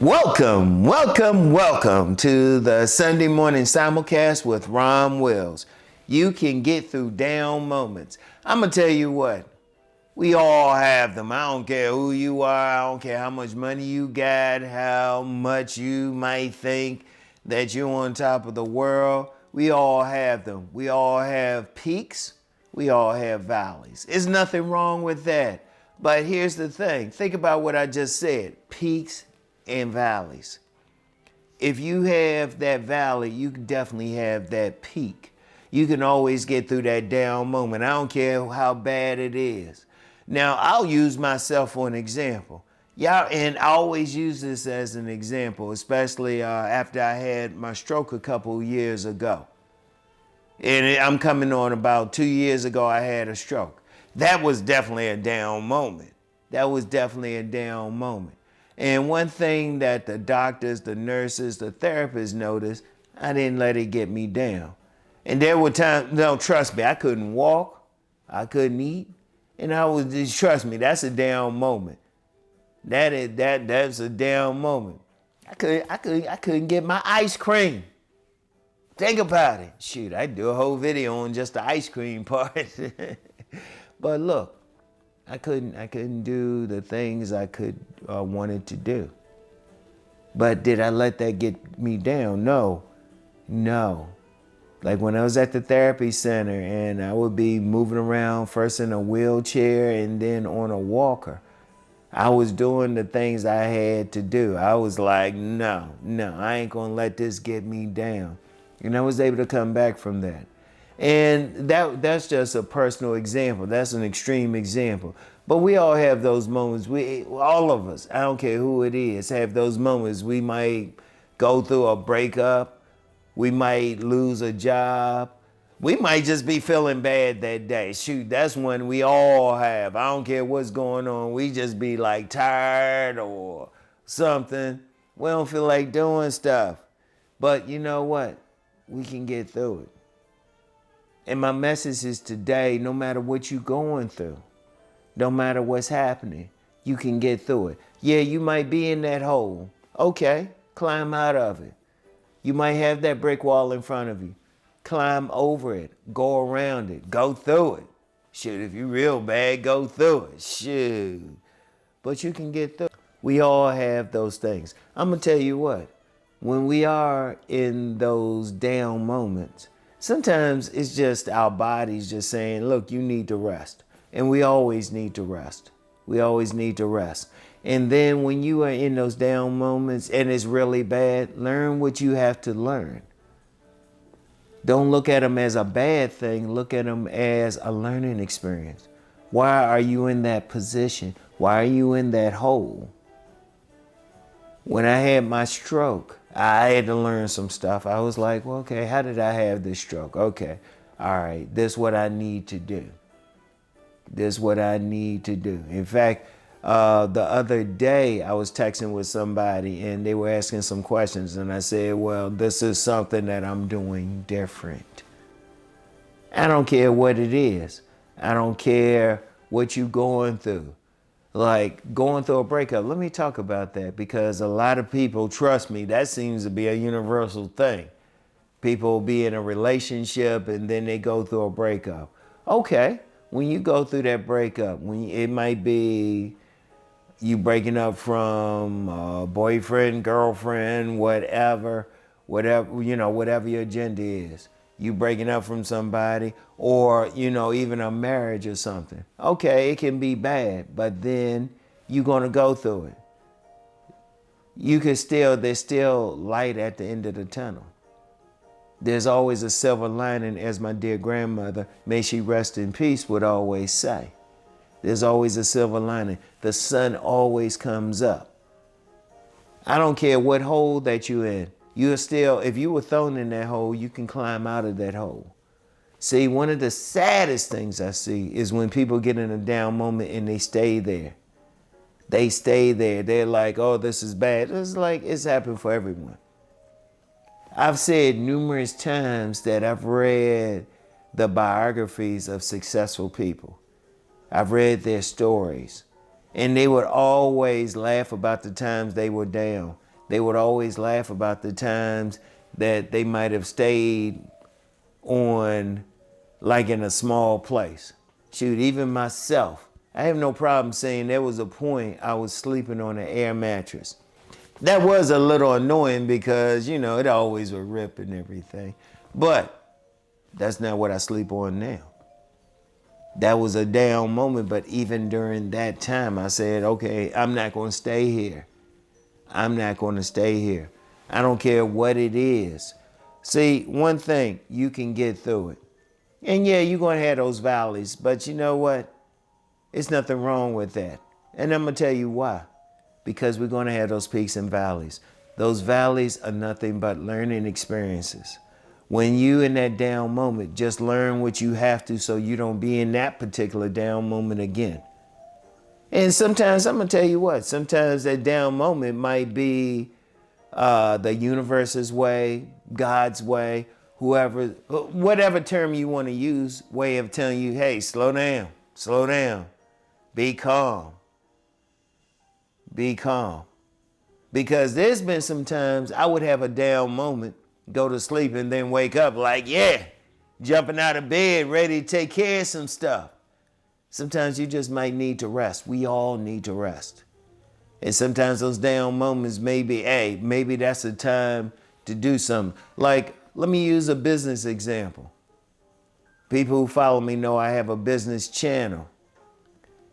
Welcome to the Sunday morning simulcast with RomWills. You can get through down moments. I'm going to tell you what, we all have them. I don't care who you are. I don't care how much money you got, how much you might think that you're on top of the world. We all have them. We all have peaks. We all have valleys. There's nothing wrong with that. But here's the thing. Think about what I just said. Peaks and valleys. If you have that valley, you can definitely have that peak. You can always get through that down moment. I don't care how bad it is. Now, I'll use myself for an example. Yeah, and I always use this as an example, especially after I had my stroke a couple years ago. And I'm coming on about 2 years ago, I had a stroke. That was definitely a down moment. And one thing that the doctors, the nurses, the therapists noticed, I didn't let it get me down. And there were times, no, trust me, I couldn't walk, I couldn't eat, and I was just, trust me, that's a down moment. That's a down moment. I couldn't get my ice cream. Think about it. Shoot, I'd do a whole video on just the ice cream part. But look, I couldn't do the things I wanted to do. But did I let that get me down? No. Like when I was at the therapy center and I would be moving around first in a wheelchair and then on a walker, I was doing the things I had to do. I was like, no, I ain't gonna let this get me down. And I was able to come back from that. And that's just a personal example. That's an extreme example. But we all have those moments. All of us, I don't care who it is, have those moments. We might go through a breakup. We might lose a job. We might just be feeling bad that day. Shoot, that's one we all have. I don't care what's going on. We just be like tired or something. We don't feel like doing stuff. But you know what? We can get through it. And my message is today, no matter what you're going through, no matter what's happening, you can get through it. Yeah, you might be in that hole. Okay, climb out of it. You might have that brick wall in front of you. Climb over it, go around it, go through it. Shoot, if you're real bad, go through it. Shoot. But you can get through it. We all have those things. I'm going to tell you what, when we are in those down moments, sometimes it's just our bodies just saying, look, you need to rest. And we always need to rest. And then when you are in those down moments and it's really bad, learn what you have to learn. Don't look at them as a bad thing. Look at them as a learning experience. Why are you in that position? Why are you in that hole? When I had my stroke, I had to learn some stuff. I was like, well, okay, how did I have this stroke? Okay, all right, this is what I need to do. In fact, the other day I was texting with somebody and they were asking some questions and I said, well, this is something that I'm doing different. I don't care what it is. I don't care what you're going through. Like going through a breakup. Let me talk about that because a lot of people, trust me, that seems to be a universal thing. People be in a relationship and then they go through a breakup. Okay, when you go through that breakup, it might be you breaking up from a boyfriend, girlfriend, whatever your agenda is. You breaking up from somebody or, even a marriage or something. Okay, it can be bad, but then you're going to go through it. There's still light at the end of the tunnel. There's always a silver lining, as my dear grandmother, may she rest in peace, would always say. There's always a silver lining. The sun always comes up. I don't care what hole that you're in. If you were thrown in that hole, you can climb out of that hole. See, one of the saddest things I see is when people get in a down moment and they stay there. They're like, oh, this is bad. It's like it's happened for everyone. I've said numerous times that I've read the biographies of successful people. I've read their stories. And they would always laugh about the times they were down. They would always laugh about the times that they might have stayed on, like in a small place. Shoot, even myself, I have no problem saying there was a point I was sleeping on an air mattress. That was a little annoying because, you know, it always would rip and everything. But that's not what I sleep on now. That was a down moment, but even during that time, I said, okay, I'm not going to stay here. I'm not going to stay here. I don't care what it is. See, one thing, you can get through it. And yeah, you're going to have those valleys, but you know what? It's nothing wrong with that. And I'm going to tell you why. Because we're going to have those peaks and valleys. Those valleys are nothing but learning experiences. When you in that down moment, just learn what you have to so you don't be in that particular down moment again. And sometimes, I'm going to tell you what, sometimes that down moment might be the universe's way, God's way, whoever, whatever term you want to use, way of telling you, hey, slow down, be calm, be calm. Because there's been some times I would have a down moment, go to sleep, and then wake up like, yeah, jumping out of bed, ready to take care of some stuff. Sometimes you just might need to rest. We all need to rest. And sometimes those down moments maybe, hey, maybe that's the time to do something. Like, let me use a business example. People who follow me know I have a business channel.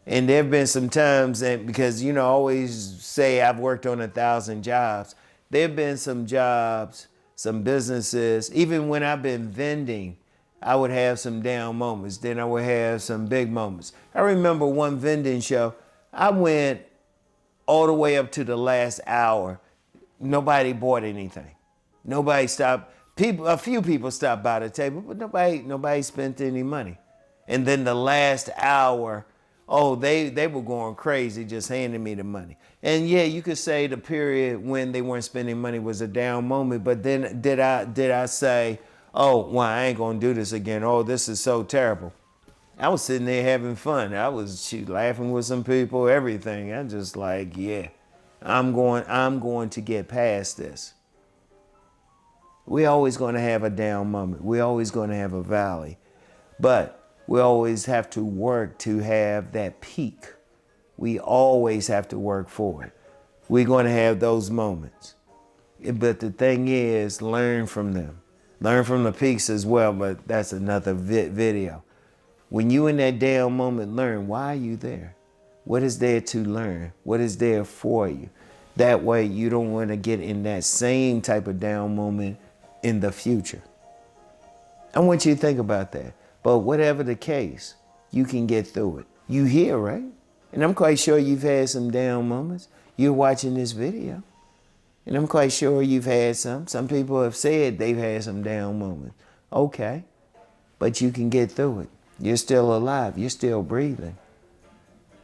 And there have been some times that, because, you know, I always say I've worked on 1,000 jobs. There have been some jobs, some businesses, even when I've been vending, I would have some down moments. Then I would have some big moments. I remember one vending show, I went all the way up to the last hour. Nobody bought anything. Nobody stopped. A few people stopped by the table, but nobody spent any money. And then the last hour, oh, they were going crazy just handing me the money. And yeah, you could say the period when they weren't spending money was a down moment, but then did I say, oh, well, I ain't gonna do this again. Oh, this is so terrible. I was sitting there having fun. I was laughing with some people, everything. I'm just like, yeah, I'm going to get past this. We're always going to have a down moment. We're always going to have a valley. But we always have to work to have that peak. We always have to work for it. We're going to have those moments. But the thing is, learn from them. Learn from the peaks as well, but that's another video. When you in that down moment, learn, why are you there? What is there to learn? What is there for you? That way you don't want to get in that same type of down moment in the future. I want you to think about that. But whatever the case, you can get through it. You here, right? And I'm quite sure you've had some down moments. You're watching this video. And I'm quite sure you've had some. Some people have said they've had some down moments. Okay. But you can get through it. You're still alive. You're still breathing.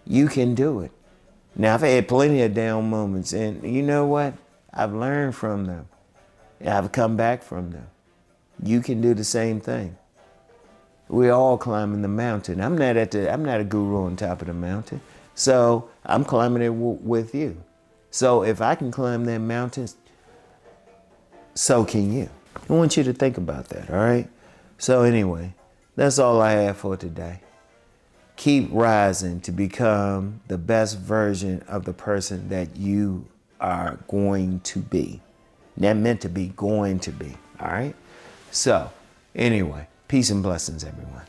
You can do it. Now, I've had plenty of down moments, and you know what? I've learned from them. I've come back from them. You can do the same thing. We're all climbing the mountain. I'm not a guru on top of the mountain. So I'm climbing it with you. So if I can climb that mountain, so can you. I want you to think about that, all right? So anyway, that's all I have for today. Keep rising to become the best version of the person that you are going to be. Not meant to be, going to be, all right? So anyway, peace and blessings, everyone.